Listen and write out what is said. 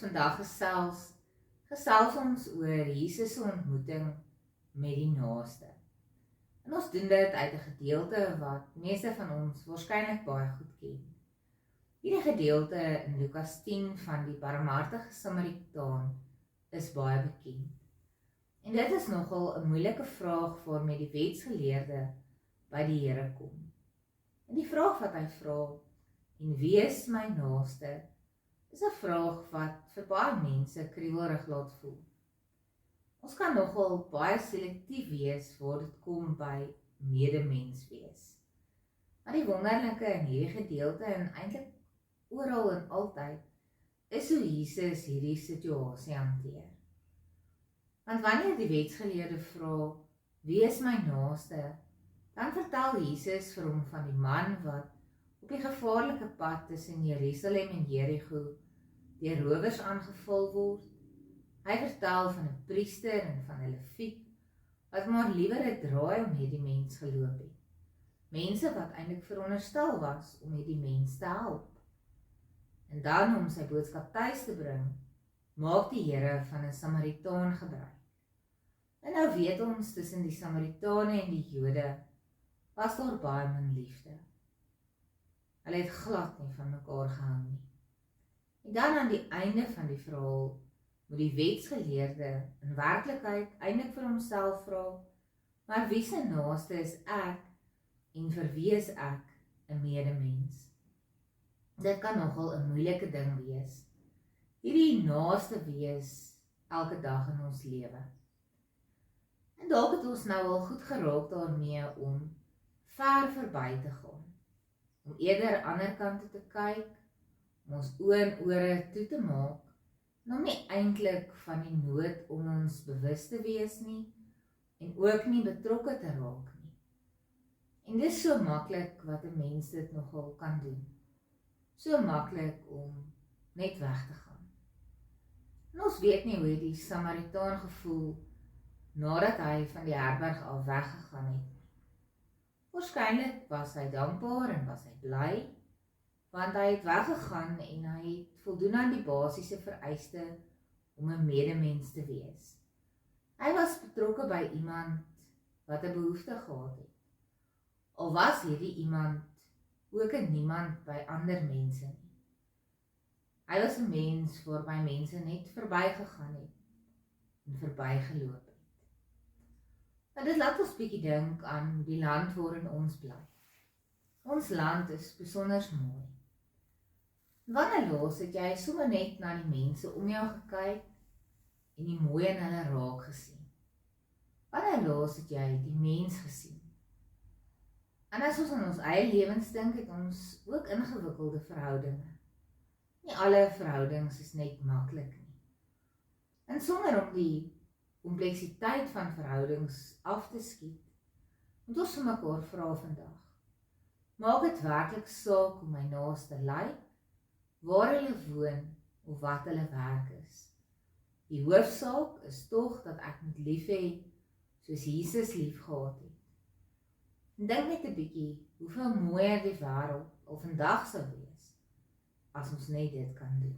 vandag gesels ons oor Jesus se ontmoeting met die naaste. En ons doen dit uit 'n gedeelte wat meeste van ons waarskynlik baie goed ken. Hierdie gedeelte in Lukas 10 van die barmhartige Samaritaan is baie bekend. En dit is nogal 'n moeilike vraag waarmee die wetsgeleerde by die Here kom. En die vraag wat hy vra, en wie is my naaste, is 'n vraag wat vir baie mense kriewelrig laat voel. Ons kan nogal baie selektief wees waar dit kom by medemens wees. Maar die wonderlike in hierdie gedeelte en eintlik oral en altyd is hoe Jesus hierdie situasie hanteer. Want wanneer die wetsgeleerde vra, wie is my naaste, dan vertel Jesus vir hom van die man wat op die gevaarlike pad tussen Jerusalem en Jerigo deur rowers aangeval word. Hy vertel van 'n priester en van 'n leviet wat maar liewer 'n draai om hierdie mens geloop het. Mense wat eintlik veronderstel was om hierdie mens te help. En dan om sy boodskap tuis te bring, maak die Here van 'n Samaritaan gebruik. En nou weet ons tussen die Samaritane en die Jode was daar baie min liefde. Hulle het glad nie van mekaar gehou nie. En dan aan die einde van die verhaal moet die wetsgeleerde in werklikheid eintlik vir homself vra, maar wie se naaste is ek en vir wie is ek 'n medemens? Dit kan nogal 'n moeilike ding wees. Hierdie naaste wees elke dag in ons lewe. En dalk het ons nou al goed geraak daarmee om ver verby te gaan. Om eerder ander kante te kyk, om ons oë en ore toe te maak, en om nie eintlik van die nood om ons bewus te wees nie, en ook nie betrokke te raak nie. En dit is so maklik wat 'n mens dit nogal kan doen. So maklik om net weg te gaan. En ons weet nie hoe die Samaritaan gevoel nadat hy van die herberg af weggegaan het. Waarskynlik was hy dankbaar en was hy bly, want hy het weggegaan en hy het voldoen aan die basiese vereiste om 'n medemens te wees. Hy was betrokke by iemand wat 'n behoefte gehad het. Al was hierdie iemand ook 'n niemand by ander mense nie. Hy was 'n mens waarby mense net verbygegaan het en verbygeloop het. Nou dit laat ons bietjie dink aan die land waarin ons bly. Ons land is besonder mooi. Wanneer laas het jy sommer net na die mense om jou gekyk en die mooi in hulle raak gesien? Wanneer laas het jy die mens gesien? En as ons aan ons eie lewens dink, het ons ook ingewikkelde verhoudinge. Nie alle verhoudings is net maklik nie. En sonder om die kompleksiteit van verhoudings af te skiet, moet ons vir mekaar vra vandag. Maak dit werklik saak hoe my naaste lyk, waar hulle woon of wat hulle werk is? Die hoofsaak is tog dat ek moet lief hê soos Jesus lief gehad het. En dink net 'n bietjie hoeveel mooier die wêreld al vandag sou wees as ons net dit kan doen.